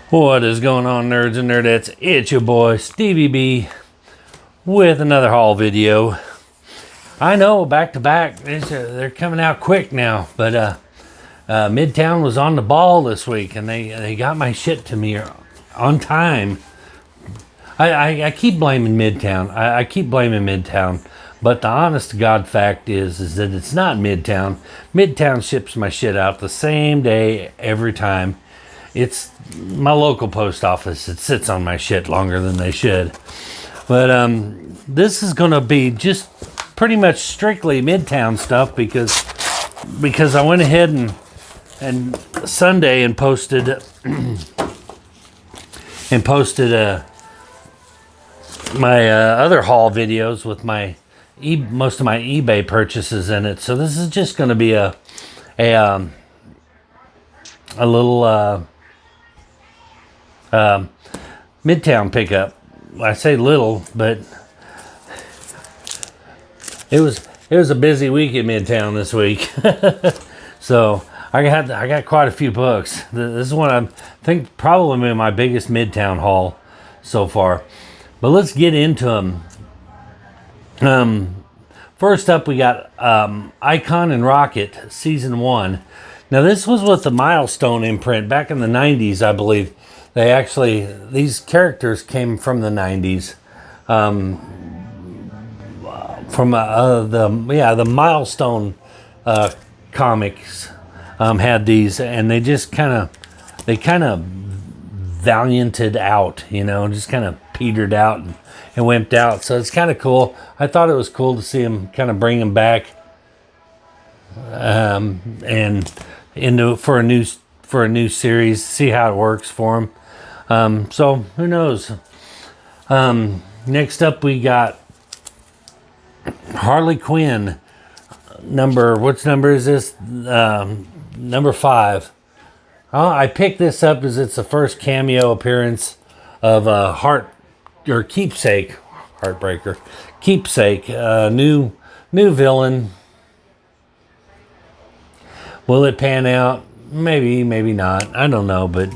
What is going on, nerds and nerdettes? It's your boy Stevie B with another haul video. I know, back to back, they're coming out quick now, but Midtown was on the ball this week, and they got my shit to me on time. I keep blaming Midtown. I keep blaming Midtown, but the honest to God fact is that it's not Midtown. Midtown ships my shit out the same day every time. It's my local post office. It sits on my shit longer than they should. But this is going to be just pretty much strictly Midtown stuff because I went ahead and Sunday and posted my other haul videos with my most of my eBay purchases in it. So this is just going to be a little Midtown pickup. I say little, but it was a busy week at Midtown this week. So I got quite a few books. This is one I think probably my biggest Midtown haul so far. But let's get into them. First up, we got Icon and Rocket Season 1. Now, this was with the Milestone imprint back in the 90s, I believe. These characters came from the 90s. From the Milestone comics had these, and they just kind of valianted out, just kind of petered out and wimped out. So it's kind of cool. I thought it was cool to see them kind of bring them back and for a new series, see how it works for them. So who knows? Next up, we got Harley Quinn. Which number is this? Number 5. I picked this up as it's the first cameo appearance of Keepsake, new villain. Will it pan out? Maybe not. I don't know, but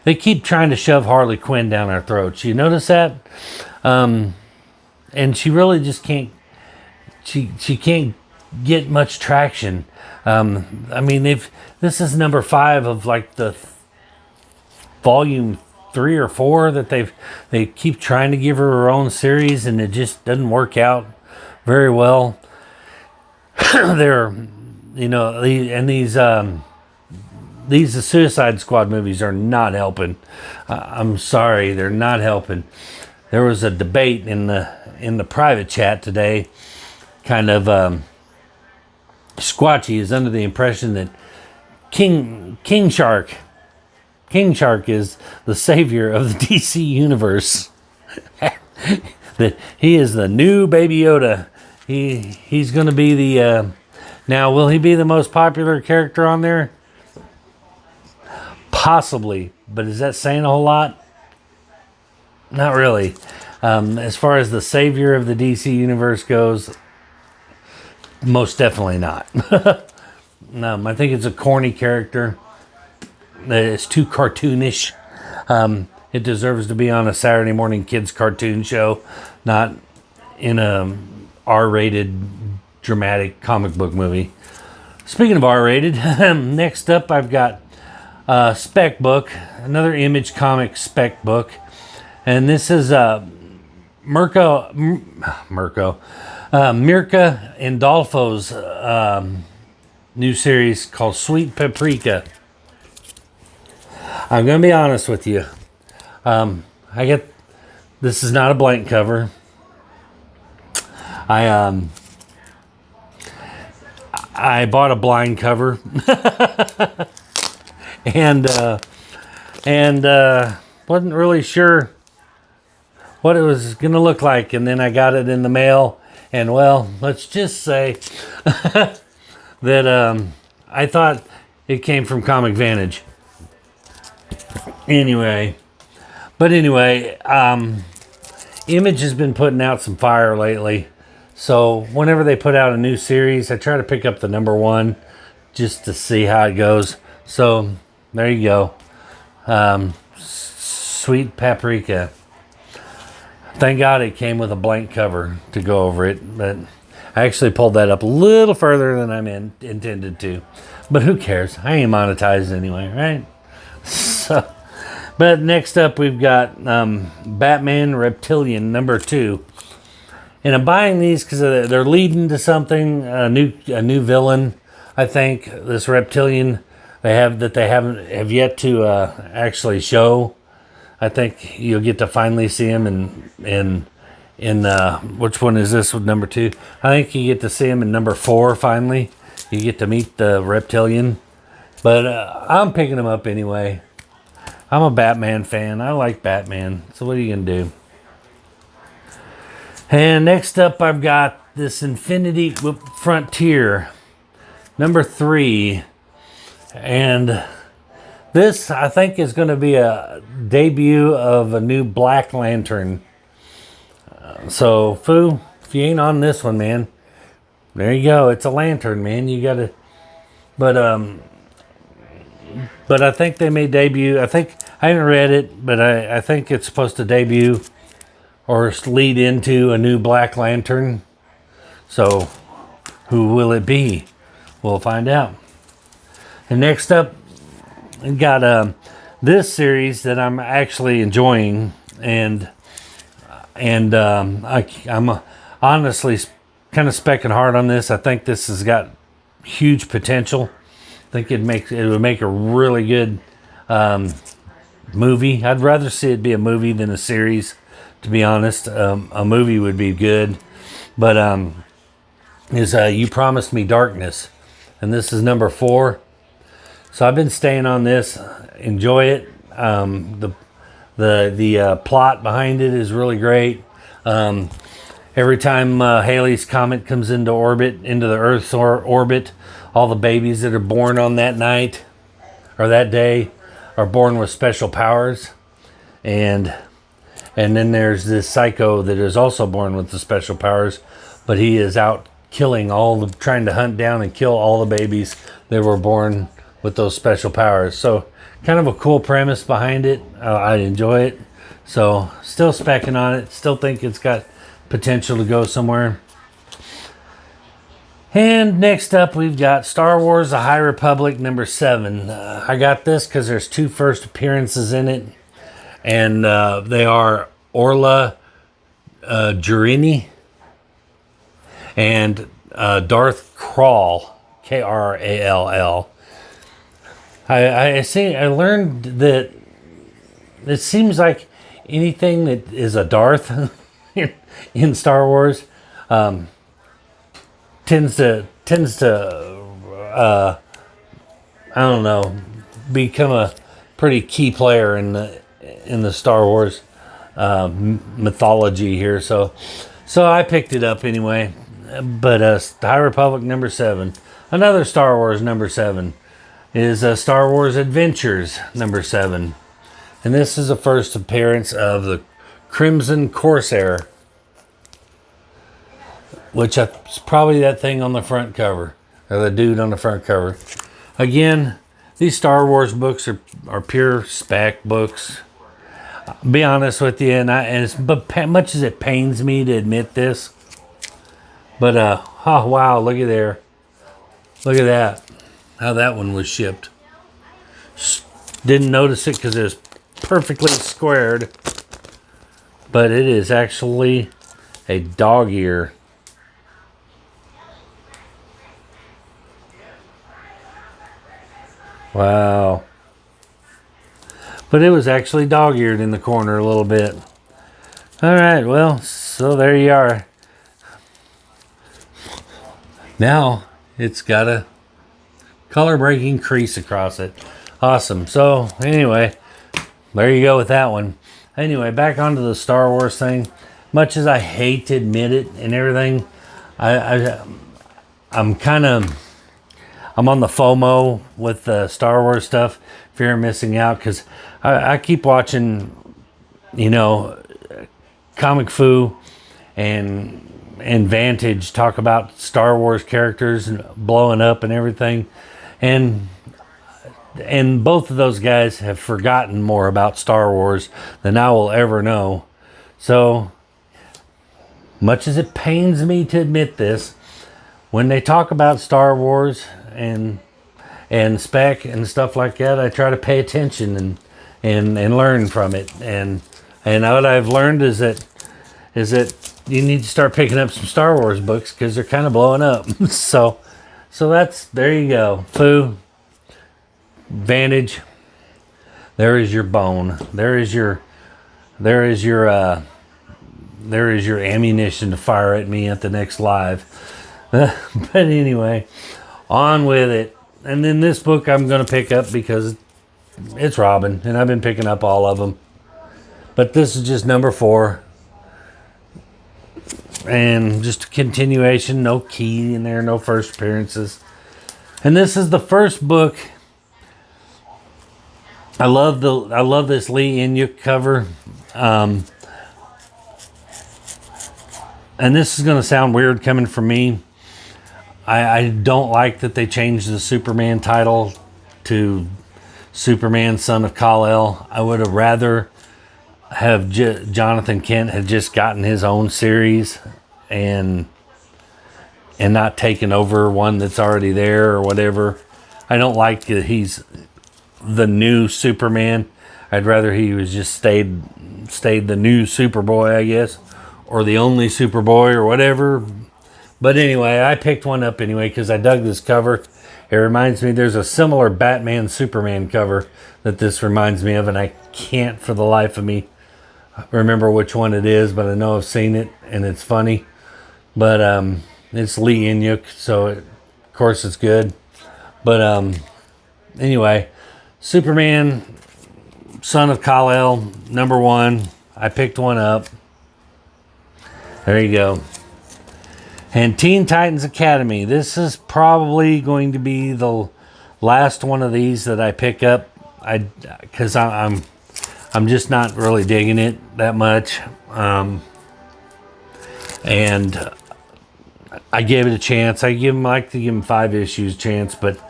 they keep trying to shove Harley Quinn down our throats. You notice that? And she really just can't. She can't get much traction. This is number 5 of like the volume 3 or 4 that they keep trying to give her own series, and it just doesn't work out very well. These Suicide Squad movies are not helping. I'm sorry, they're not helping. There was a debate in the private chat today. Kind of Squatchy is under the impression that King Shark is the savior of the DC universe. That he is the new Baby Yoda. He's going to be the. Now, will he be the most popular character on there? Possibly, but is that saying a whole lot? Not really. As far as the savior of the DC universe goes, most definitely not. I think it's a corny character. It's too cartoonish. It deserves to be on a Saturday morning kids cartoon show, not in a R-rated dramatic comic book movie. Speaking of R-rated, next up I've got Spec Book, another Image Comics Spec Book, and this is Mirka Andolfo's new series called Sweet Paprika. I'm gonna be honest with you. This is not a blank cover. I bought a blind cover and wasn't really sure what it was going to look like, and then I got it in the mail, and well, let's just say that I thought it came from Comic Vantage. Anyway, Image has been putting out some fire lately. So whenever they put out a new series, I try to pick up the number 1 just to see how it goes. So there you go. Sweet Paprika. Thank God it came with a blank cover to go over it, but I actually pulled that up a little further than I intended to. But who cares? I ain't monetized anyway, right? So, but next up we've got Batman Reptilian #2. And I'm buying these because they're leading to something, a new villain. I think this Reptilian they haven't yet to actually show. I think you'll get to finally see him in which one is this with #2? I think you get to see him in #4 finally. You get to meet the Reptilian. But I'm picking him up anyway. I'm a Batman fan. I like Batman. So what are you going to do? And next up I've got this Infinity Frontier #3. And this, I think, is going to be a debut of a new Black Lantern. So, Foo, if you ain't on this one, man, there you go. It's a lantern, man. You got to... But I think they may debut... I haven't read it, but I think it's supposed to debut or lead into a new Black Lantern. So, who will it be? We'll find out. And next up, we got this series that I'm actually enjoying, and I'm honestly kind of specking hard on this. I think this has got huge potential. I think it would make a really good movie. I'd rather see it be a movie than a series, to be honest. A movie would be good, but You Promised Me Darkness, and this is #4. So I've been staying on this. Enjoy it. The plot behind it is really great. Every time Halley's Comet comes into the Earth's orbit, all the babies that are born on that night or that day are born with special powers, and then there's this psycho that is also born with the special powers, but he is out trying to hunt down and kill all the babies that were born with those special powers. So kind of a cool premise behind it. I enjoy it. So still specking on it. Still think it's got potential to go somewhere. And next up we've got Star Wars The High Republic #7. I got this because there's 2 first appearances in it. And they are Orla Jurini and Darth Krall, Krall. I learned that it seems like anything that is a Darth in Star Wars tends to I don't know, become a pretty key player in the Star Wars mythology here. So I picked it up anyway. But The High Republic #7, another Star Wars #7. Is Star Wars Adventures #7. And this is the first appearance of the Crimson Corsair, which is probably that thing on the front cover, or the dude on the front cover. Again, these Star Wars books are pure spec books. I'll be honest with you, but much as it pains me to admit this, but oh wow, look at there, look at that. How that one was shipped. Didn't notice it because it was perfectly squared. But it is actually a dog ear. Wow. But it was actually dog-eared in the corner a little bit. Alright, well, so there you are. Now, it's got a color breaking crease across it. Awesome. So anyway, there you go with that one. Anyway, back onto the Star Wars thing. Much as I hate to admit it and everything, I'm on the FOMO with the Star Wars stuff, fear of missing out, because I keep watching, Comic Fu and Vantage talk about Star Wars characters and blowing up and everything. And and both of those guys have forgotten more about Star Wars than I will ever know. So, much as it pains me to admit this, when they talk about Star Wars and spec and stuff like that, I try to pay attention and learn from it. And what I've learned is that you need to start picking up some Star Wars books because they're kind of blowing up. so there you go. Foo, Vantage. There is your bone. There is your ammunition to fire at me at the next live. But anyway, on with it. And then this book I'm going to pick up because it's Robin, and I've been picking up all of them. But this is just number 4. And just a continuation, no key in there, no first appearances. And this is the first book. I love this Lee Inyuk cover. And this is going to sound weird coming from me. I don't like that they changed the Superman title to Superman, Son of Kal-El. I would have rather have Jonathan Kent had just gotten his own series and not taken over one that's already there or whatever. I don't like that he's the new Superman. I'd rather he was just stayed the new Superboy, I guess, or the only Superboy or whatever. But anyway, I picked one up anyway because I dug this cover. It reminds me, there's a similar Batman Superman cover that this reminds me of, and I can't for the life of me remember which one it is, but I know I've seen it and it's funny. But it's Lee Inyuk, so of course it's good. But anyway, Superman, Son of Kal-El, number 1. I picked one up. There you go. And Teen Titans Academy. This is probably going to be the last one of these that I pick up. Because I'm just not really digging it that much. And I gave it a chance. I like to give them 5 issues chance, but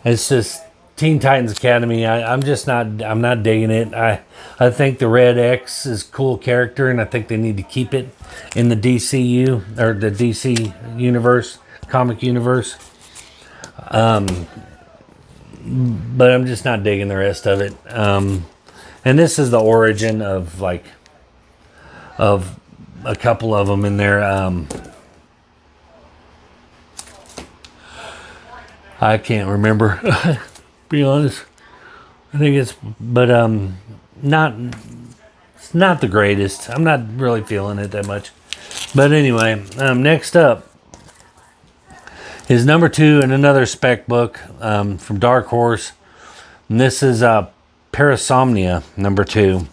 it's just Teen Titans Academy. I'm not digging it. I think the Red X is a cool character, and I think they need to keep it in the DCU or the DC universe, comic universe. But I'm just not digging the rest of it. And this is the origin of a couple of them in there. I can't remember. Be honest. I think it's not the greatest. I'm not really feeling it that much. But anyway, next up is number 2 in another spec book from Dark Horse. And this is Parasomnia, number 2.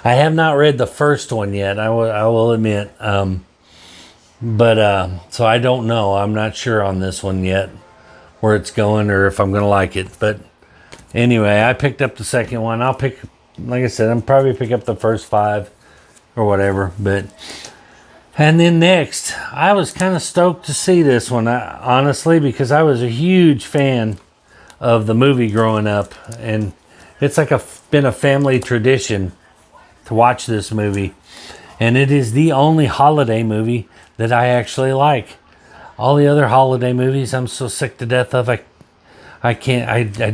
I have not read the first one yet, I will admit. But so I don't know. I'm not sure on this one yet where it's going or if I'm going to like it. But anyway, I picked up the second one. Like I said, I'm probably pick up the first 5 or whatever. And then next, I was kind of stoked to see this one, honestly, because I was a huge fan of the movie growing up. And it's been a family tradition to watch this movie. And it is the only holiday movie that I actually like. All the other holiday movies I'm so sick to death of, I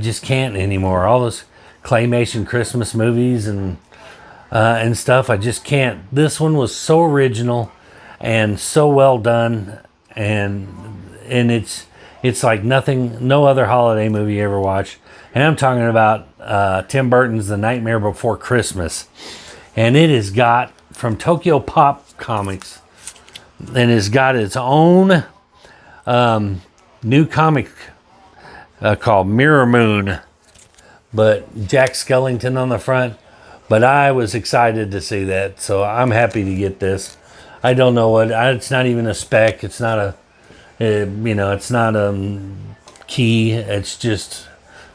just can't anymore. All those claymation Christmas movies and stuff, I just can't. This one was so original and so well done, and it's like no other holiday movie you ever watched. And I'm talking about Tim Burton's The Nightmare Before Christmas. And it has got from Tokyo Pop Comics, and it's got its own new comic called Mirror Moon, but Jack Skellington on the front. But I was excited to see that, so I'm happy to get this. I don't know it's not even a spec. It's not it's not a key. It's just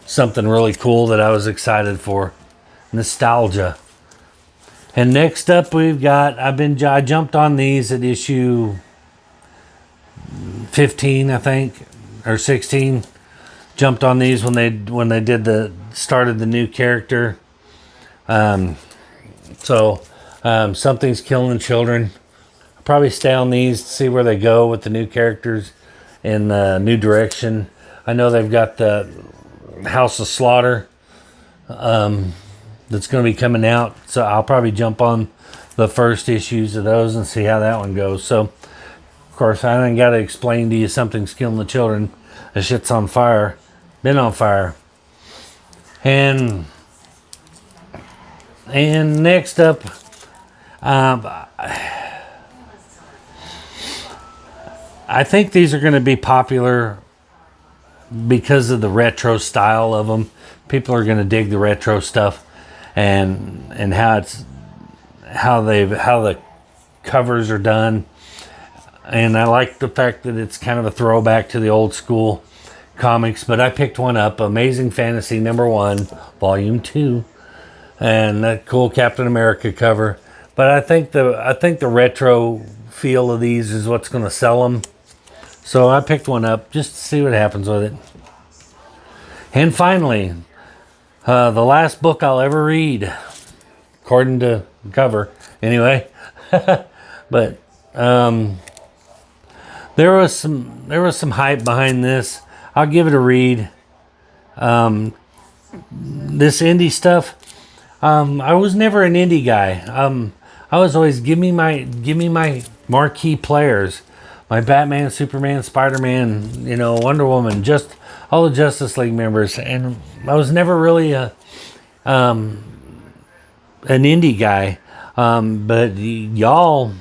something really cool that I was excited for. Nostalgia. And next up we've got, I jumped on these at issue 15, I think, or 16. jumped on these when they started the new character. Something's killing children. I'll probably stay on these to see where they go with the new characters in the new direction. I know they've got the House of Slaughter that's going to be coming out, so I'll probably jump on the first issues of those and see how that one goes. So, of course, I ain't got to explain to you something's killing the children. The shit's on fire. Been on fire. And next up, I think these are going to be popular because of the retro style of them. People are going to dig the retro stuff and how the covers are done. And I like the fact that it's kind of a throwback to the old school comics. But I picked one up, Amazing Fantasy #1, Volume 2, and that cool Captain America cover. But I think the retro feel of these is what's going to sell them. So I picked one up just to see what happens with it. And finally, the last book I'll ever read, according to the cover, anyway. But there was some hype behind this. I'll give it a read. This indie stuff, I was never an indie guy. I was always give me my marquee players, my Batman, Superman, Spider-Man, Wonder Woman, just all the Justice League members, and I was never really an indie guy. But y'all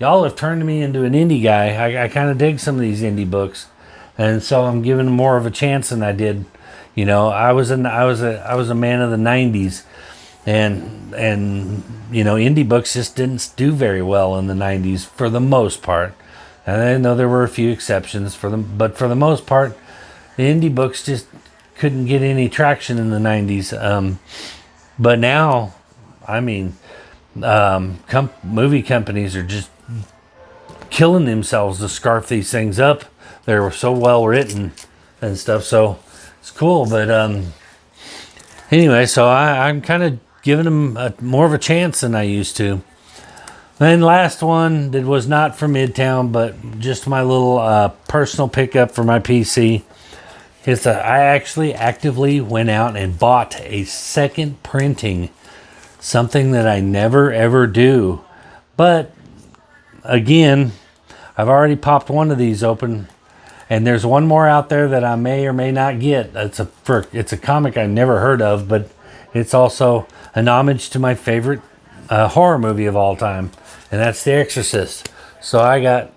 have turned me into an indie guy. I kind of dig some of these indie books, and so I'm giving them more of a chance than I did. I was a man of the '90s, and indie books just didn't do very well in the '90s for the most part. And I know there were a few exceptions for them, but for the most part, the indie books just couldn't get any traction in the '90s. But now, I mean, movie companies are just killing themselves to scarf these things up. They're so well written and stuff, so it's cool. But anyway, so I'm kind of giving them more of a chance than I used to. Then last one that was not from Midtown, but just my little personal pickup for my PC. I actually actively went out and bought a second printing, something that I never ever do. But again, I've already popped one of these open, and there's one more out there that I may or may not get. It's a comic I never heard of, but it's also an homage to my favorite horror movie of all time, and that's The Exorcist. So I got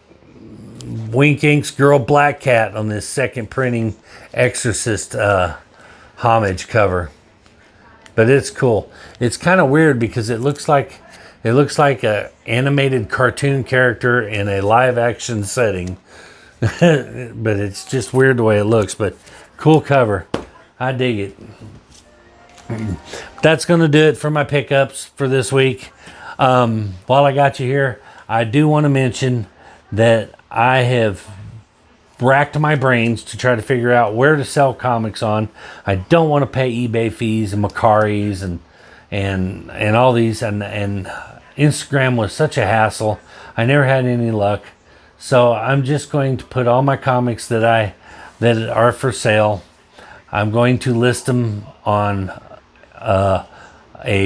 Wink Ink's Girl Black Cat on this second printing Exorcist homage cover. But it's cool. It's kind of weird because it looks like a animated cartoon character in a live action setting. But it's just weird the way it looks, but cool cover. I dig it. That's going to do it for my pickups for this week. While I got you here, I do want to mention that I have racked my brains to try to figure out where to sell comics on. I don't want to pay eBay fees and Macari's and all these, and Instagram was such a hassle. I never had any luck. So I'm just going to put all my comics that are for sale. I'm going to list them on a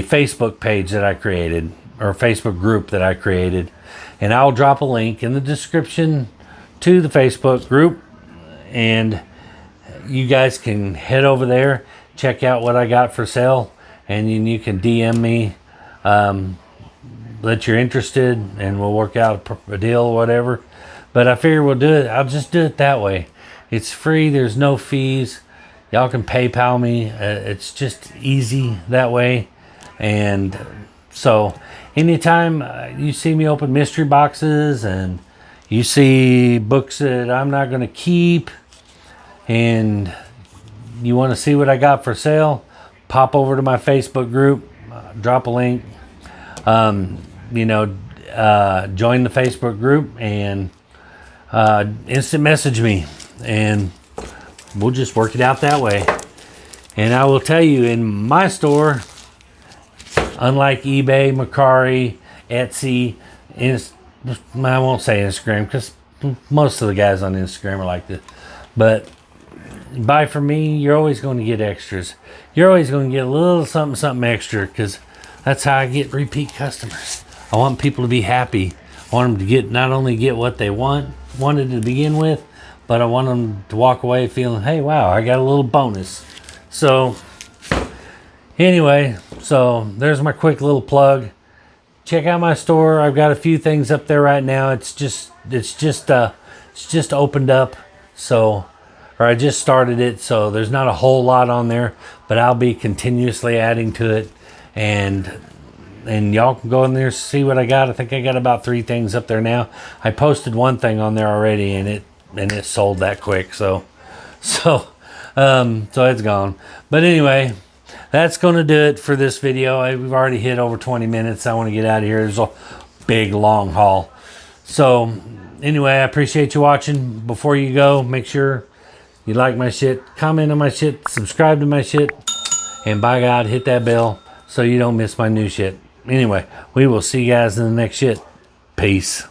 Facebook page that I created, or a Facebook group that I created, and I'll drop a link in the description to the Facebook group, and you guys can head over there, check out what I got for sale, and you can DM me that you're interested, and we'll work out a deal or whatever. But I figure we'll do it. I'll just do it that way. It's free. There's no fees. Y'all can PayPal me. It's just easy that way. And so anytime you see me open mystery boxes and you see books that I'm not going to keep and you want to see what I got for sale, pop over to my Facebook group, drop a link, join the Facebook group and instant message me, and we'll just work it out that way. And I will tell you, in my store, unlike eBay, Mercari, Etsy, I won't say Instagram because most of the guys on Instagram are like this, but buy from me, you're always going to get extras. You're always going to get a little something extra, because that's how I get repeat customers. I want people to be happy. I want them to not only get what they wanted to begin with, but I want them to walk away feeling, hey, wow, I got a little bonus. So anyway, so there's my quick little plug. Check out my store. I've got a few things up there right now. It's just opened up, so, or I just started it, so there's not a whole lot on there, but I'll be continuously adding to it, and y'all can go in there, see what I got. I think I got about 3 things up there now. I posted one thing on there already, and it sold that quick, so it's gone. But anyway, that's going to do it for this video. We've already hit over 20 minutes. I want to get out of here. There's a big long haul. So anyway, I appreciate you watching. Before you go, make sure you like my shit, comment on my shit, subscribe to my shit, and by God, hit that bell so you don't miss my new shit. Anyway, we will see you guys in the next shit. Peace.